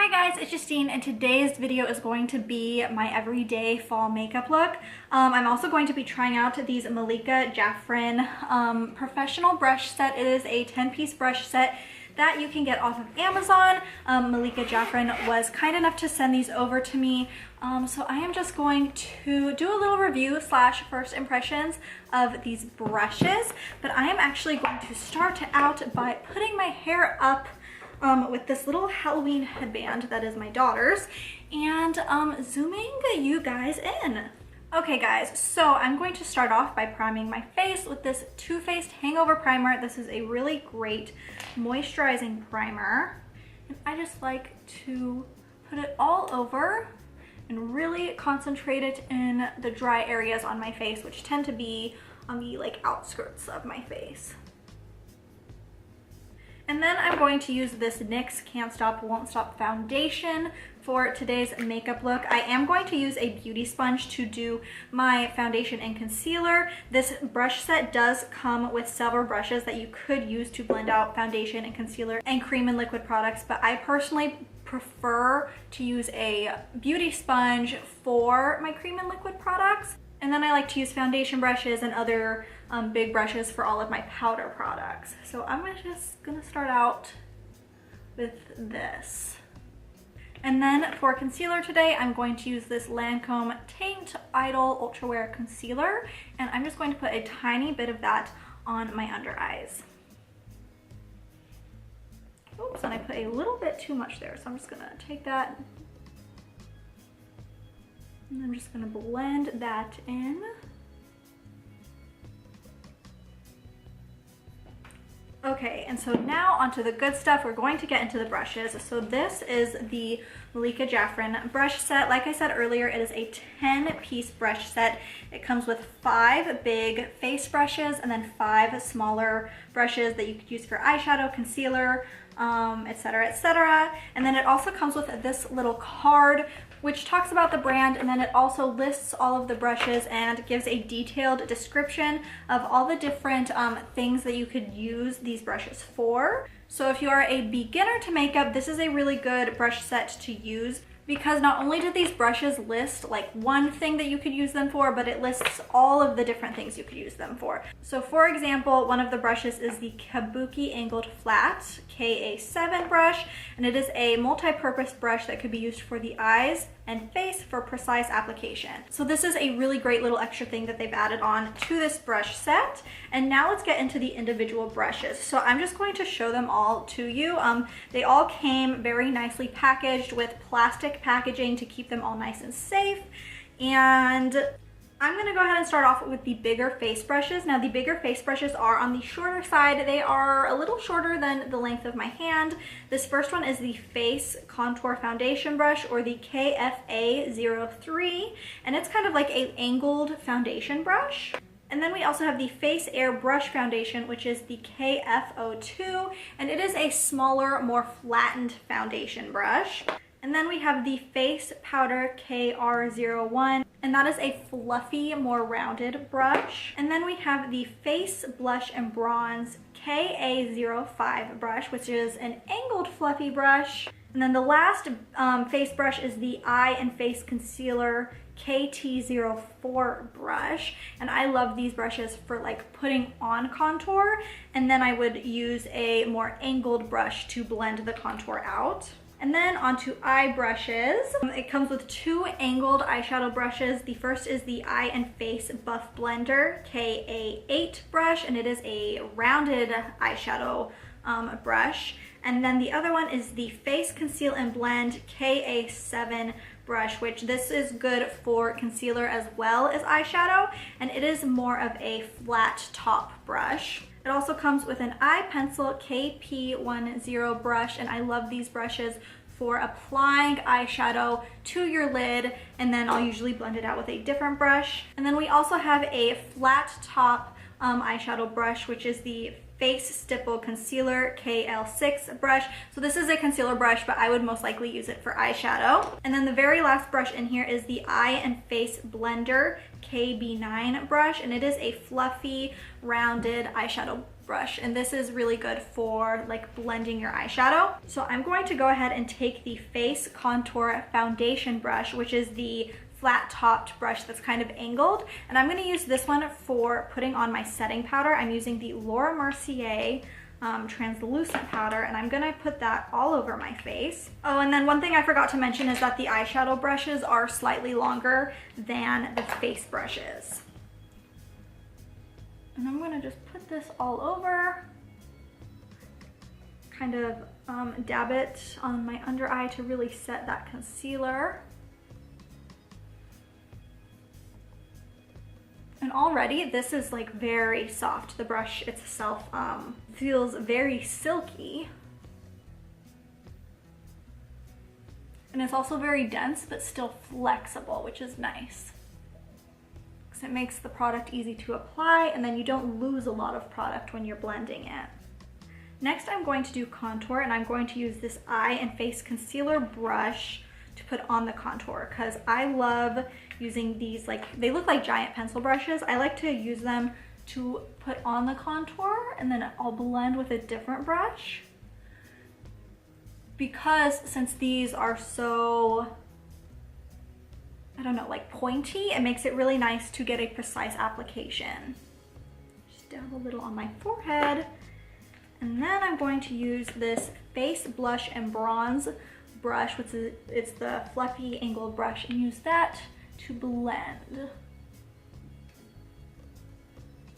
Hi guys, it's Justine and today's video is going to be my everyday fall makeup look. I'm also going to be trying out these Malika Jafrin professional brush set. It is a 10-piece brush set that you can get off of Amazon. Malika Jafrin was kind enough to send these over to me. So I am just going to do a little review slash first impressions of these brushes, but I am actually going to start out by putting my hair up with this little Halloween headband that is my daughter's and zooming you guys in. Okay guys, so I'm going to start off by priming my face with this Too Faced Hangover Primer. This is a really great moisturizing primer. And I just like to put it all over and really concentrate it in the dry areas on my face, which tend to be on the outskirts of my face. And then I'm going to use this NYX Can't Stop Won't Stop foundation for today's makeup look. I am going to use a beauty sponge to do my foundation and concealer. This brush set does come with several brushes that you could use to blend out foundation and concealer and cream and liquid products, but I personally prefer to use a beauty sponge for my cream and liquid products. And then I like to use foundation brushes and other big brushes for all of my powder products. So I'm just gonna start out with this. And then for concealer today, I'm going to use this Lancome Taint Idol Ultra Wear Concealer. And I'm just going to put a tiny bit of that on my under eyes. Oops, and I put a little bit too much there. So I'm just gonna take that and I'm just gonna blend that in. Okay, and so now onto the good stuff. We're going to get into the brushes. So this is the Malika Jafrin brush set. Like I said earlier, it is a 10-piece brush set. It comes with 5 big face brushes and then 5 smaller brushes that you could use for eyeshadow, concealer, etc., etc. And then it also comes with this little card which talks about the brand, and then it also lists all of the brushes and gives a detailed description of all the different things that you could use these brushes for. So if you are a beginner to makeup, this is a really good brush set to use, because not only do these brushes list like one thing that you could use them for, but it lists all of the different things you could use them for. So for example, one of the brushes is the Kabuki Angled Flat KA7 brush, and it is a multi-purpose brush that could be used for the eyes and face for precise application. So this is a really great little extra thing that they've added on to this brush set. And now let's get into the individual brushes. So I'm just going to show them all to you. They all came very nicely packaged with plastic packaging to keep them all nice and safe. And I'm gonna go ahead and start off with the bigger face brushes. Now the bigger face brushes are on the shorter side. They are a little shorter than the length of my hand. This first one is the Face Contour Foundation Brush, or the KFA03, and it's kind of like an angled foundation brush. And then we also have the Face Air Brush Foundation, which is the KF02, and it is a smaller, more flattened foundation brush. And then we have the Face Powder KR01, and that is a fluffy, more rounded brush. And then we have the Face Blush and Bronze KA05 brush, which is an angled fluffy brush. And then the last face brush is the Eye and Face Concealer KT04 brush, and I love these brushes for like putting on contour, and then I would use a more angled brush to blend the contour out. And then onto eye brushes. It comes with 2 angled eyeshadow brushes. The first is the Eye and Face Buff Blender KA8 brush, and it is a rounded eyeshadow brush. And then the other one is the Face Conceal and Blend KA7 brush, which this is good for concealer as well as eyeshadow, and it is more of a flat top brush. It also comes with an eye pencil KP10 brush, and I love these brushes for applying eyeshadow to your lid, and then I'll usually blend it out with a different brush. And then we also have a flat top eyeshadow brush, which is the Face Stipple Concealer KL6 brush. So this is a concealer brush, but I would most likely use it for eyeshadow. And then the very last brush in here is the Eye and Face Blender KB9 brush, and it is a fluffy, rounded eyeshadow brush, and this is really good for like blending your eyeshadow. So I'm going to go ahead and take the Face Contour Foundation brush, which is the flat topped brush that's kind of angled, and I'm going to use this one for putting on my setting powder. I'm using the Laura Mercier translucent powder, and I'm gonna put that all over my face. Oh, and then one thing I forgot to mention is that the eyeshadow brushes are slightly longer than the face brushes. And I'm gonna just put this all over, kind of dab it on my under eye to really set that concealer. And already this is like very soft. The brush itself feels very silky. And it's also very dense but still flexible, which is nice. Because it makes the product easy to apply, and then you don't lose a lot of product when you're blending it. Next I'm going to do contour, and I'm going to use this eye and face concealer brush to put on the contour, because I love using these, like, they look like giant pencil brushes. I like to use them to put on the contour, and then I'll blend with a different brush, because since these are so, I don't know, like pointy, it makes it really nice to get a precise application. Just dab a little on my forehead, and then I'm going to use this Face Blush and Bronze brush, which is, it's the fluffy angled brush, and use that to blend.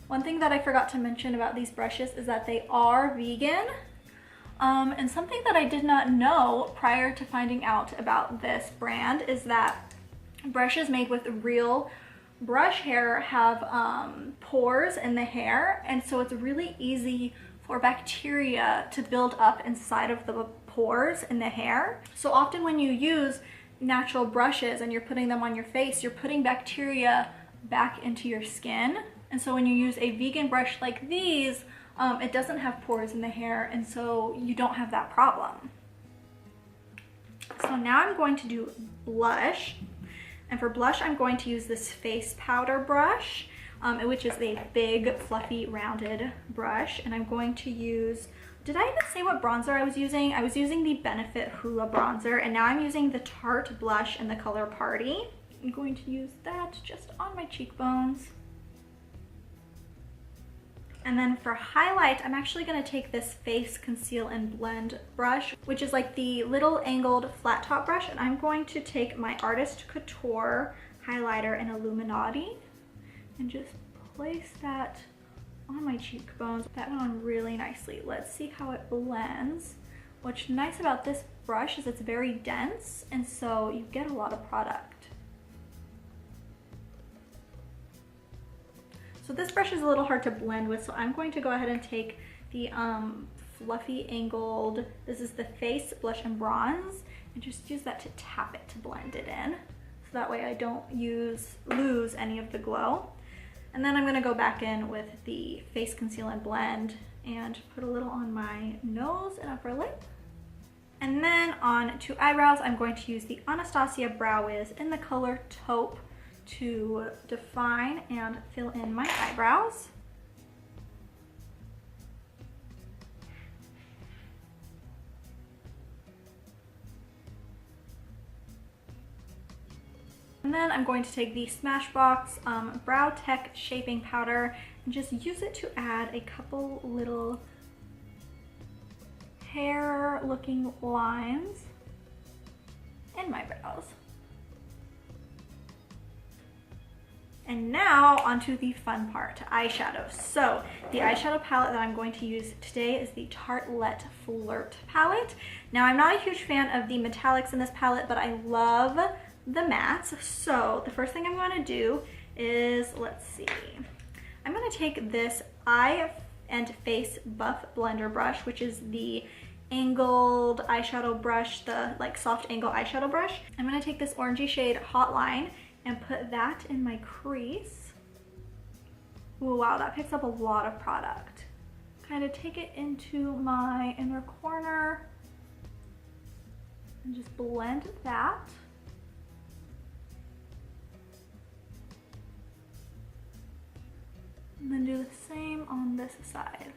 One thing that I forgot to mention about these brushes is that they are vegan. And something that I did not know prior to finding out about this brand is that brushes made with real brush hair have pores in the hair, and so it's really easy for bacteria to build up inside of the pores in the hair. So often when you use natural brushes and you're putting them on your face, you're putting bacteria back into your skin. And so when you use a vegan brush like these, it doesn't have pores in the hair, and so you don't have that problem. So now I'm going to do blush. And for blush, I'm going to use this face powder brush, which is a big, fluffy, rounded brush. And I'm going to use, did I even say what bronzer I was using? I was using the Benefit Hoola bronzer, and now I'm using the Tarte blush in the color Party. I'm going to use that just on my cheekbones. And then for highlight, I'm actually going to take this Face Conceal and Blend brush, which is like the little angled flat top brush, and I'm going to take my Artist Couture highlighter in Illuminati and just place that on my cheekbones. That went on really nicely. Let's see how it blends. What's nice about this brush is it's very dense, and so you get a lot of product. So this brush is a little hard to blend with, so I'm going to go ahead and take the fluffy angled, this is the Face Blush and Bronze, and just use that to tap it to blend it in. So that way I don't lose any of the glow. And then I'm gonna go back in with the Face Conceal and Blend and put a little on my nose and upper lip. And then on to eyebrows, I'm going to use the Anastasia Brow Wiz in the color Taupe to define and fill in my eyebrows. And then I'm going to take the Smashbox Brow Tech Shaping Powder and just use it to add a couple little hair looking lines in my brows. And now onto the fun part, eyeshadow. So the eyeshadow palette that I'm going to use today is the Tartelette Flirt palette. Now I'm not a huge fan of the metallics in this palette, but I love the mattes. So the first thing I'm going to do is, let's see, I'm going to take this Eye and Face Buff Blender brush, which is the angled eyeshadow brush, the like soft angle eyeshadow brush. I'm going to take this orangey shade Hotline and put that in my crease. Ooh, wow, that picks up a lot of product. Kind of take it into my inner corner and just blend that. And then do the same on this side.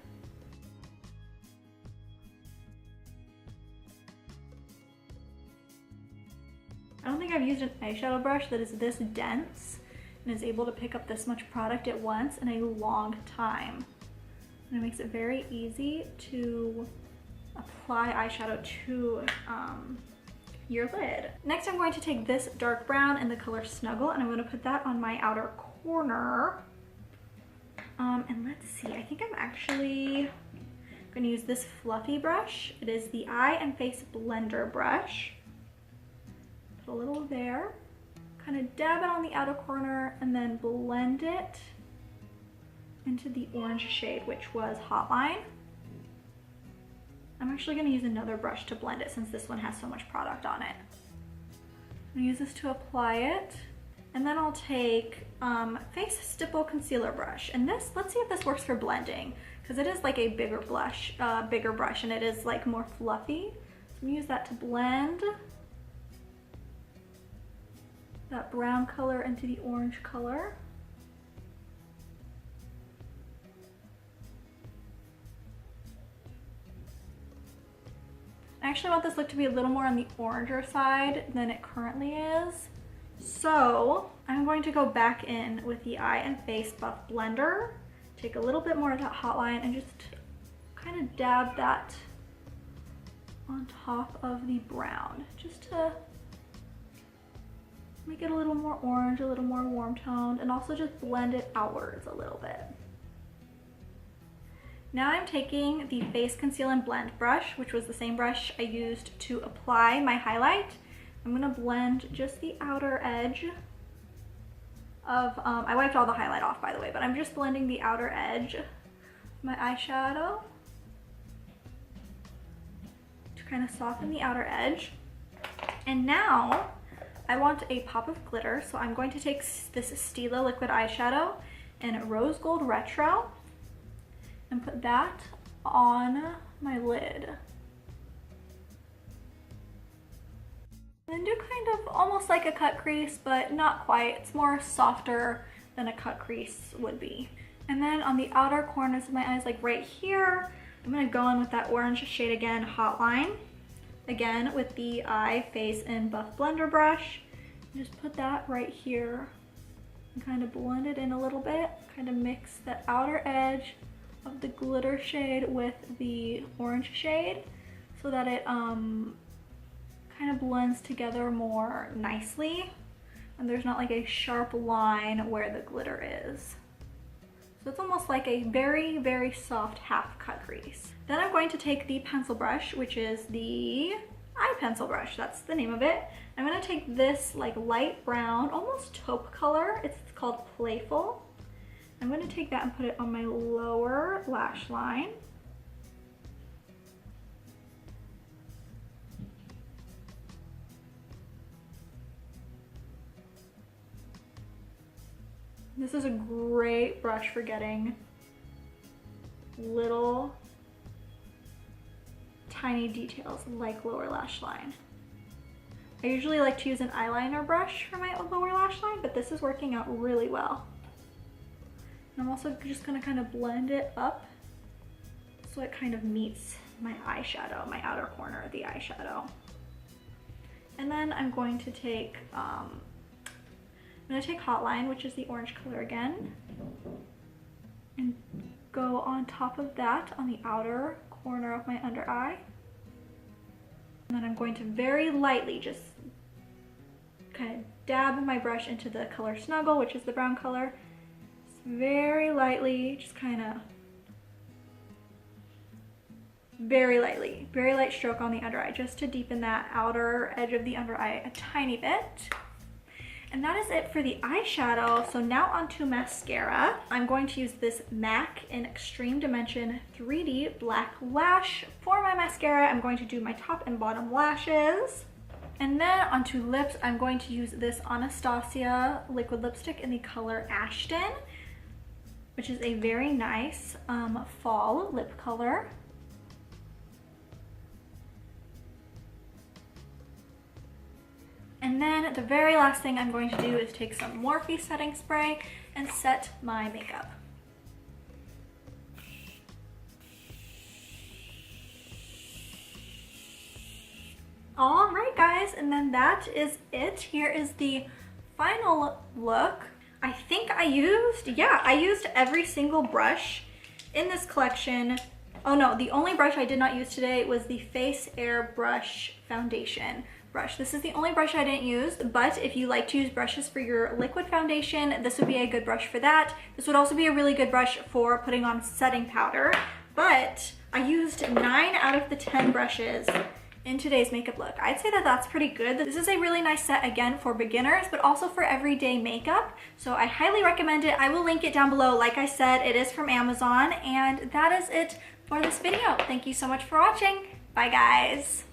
think I've used an eyeshadow brush that is this dense and is able to pick up this much product at once in a long time. And it makes it very easy to apply eyeshadow to your lid. Next, I'm going to take this dark brown in the color Snuggle, and I'm going to put that on my outer corner. And let's see, I think I'm actually going to use this fluffy brush. It is the Eye and Face Blender brush. Put a little there, kind of dab it on the outer corner, and then blend it into the orange shade, which was Hotline. I'm actually going to use another brush to blend it since this one has so much product on it. I'm going to use this to apply it. And then I'll take Face Stipple Concealer brush. And this, let's see if this works for blending, because it is like a bigger brush, and it is like more fluffy. So I'm gonna use that to blend that brown color into the orange color. I actually want this look to be a little more on the oranger side than it currently is. So I'm going to go back in with the Eye and Face Buff Blender, take a little bit more of that Hotline and just kind of dab that on top of the brown, just to make it a little more orange, a little more warm toned, and also just blend it outwards a little bit. Now I'm taking the Face Conceal and Blend brush, which was the same brush I used to apply my highlight. I'm gonna blend just the outer edge of, I wiped all the highlight off by the way, but I'm just blending the outer edge of my eyeshadow to kind of soften the outer edge. And now I want a pop of glitter, so I'm going to take this Stila liquid eyeshadow in Rose Gold Retro and put that on my lid. And do kind of almost like a cut crease, but not quite. It's more softer than a cut crease would be. And then on the outer corners of my eyes, like right here, I'm gonna go in with that orange shade again, Hotline. Again, with the Eye, Face, and Buff Blender brush. And just put that right here and kind of blend it in a little bit. Kind of mix the outer edge of the glitter shade with the orange shade so that it kind of blends together more nicely and there's not like a sharp line where the glitter is. So it's almost like a very, very soft half cut crease. Then I'm going to take the pencil brush, which is the eye pencil brush, that's the name of it. I'm going to take this like light brown, almost taupe color, it's called Playful. I'm going to take that and put it on my lower lash line. This is a great brush for getting little tiny details like lower lash line. I usually like to use an eyeliner brush for my lower lash line, but this is working out really well. And I'm also just gonna kind of blend it up so it kind of meets my eyeshadow, my outer corner of the eyeshadow. And then I'm going to take Hotline, which is the orange color again, and go on top of that on the outer corner of my under eye. And then I'm going to very lightly just kind of dab my brush into the color Snuggle, which is the brown color. Just very lightly, just kind of very light stroke on the under eye just to deepen that outer edge of the under eye a tiny bit. And that is it for the eyeshadow. So now onto mascara. I'm going to use this MAC in Extreme Dimension 3D Black Lash. For my mascara, I'm going to do my top and bottom lashes. And then onto lips, I'm going to use this Anastasia liquid lipstick in the color Ashton, which is a very nice fall lip color. And then the very last thing I'm going to do is take some Morphe setting spray and set my makeup. Alright guys, and then that is it. Here is the final look. I think I used every single brush in this collection. Oh no, the only brush I did not use today was the Face Air Brush Foundation brush. This is the only brush I didn't use, but if you like to use brushes for your liquid foundation, this would be a good brush for that. This would also be a really good brush for putting on setting powder, but I used 9 out of the 10 brushes in today's makeup look. I'd say that that's pretty good. This is a really nice set, again, for beginners, but also for everyday makeup. So I highly recommend it. I will link it down below. Like I said, it is from Amazon, and that is it for this video. Thank you so much for watching. Bye, guys.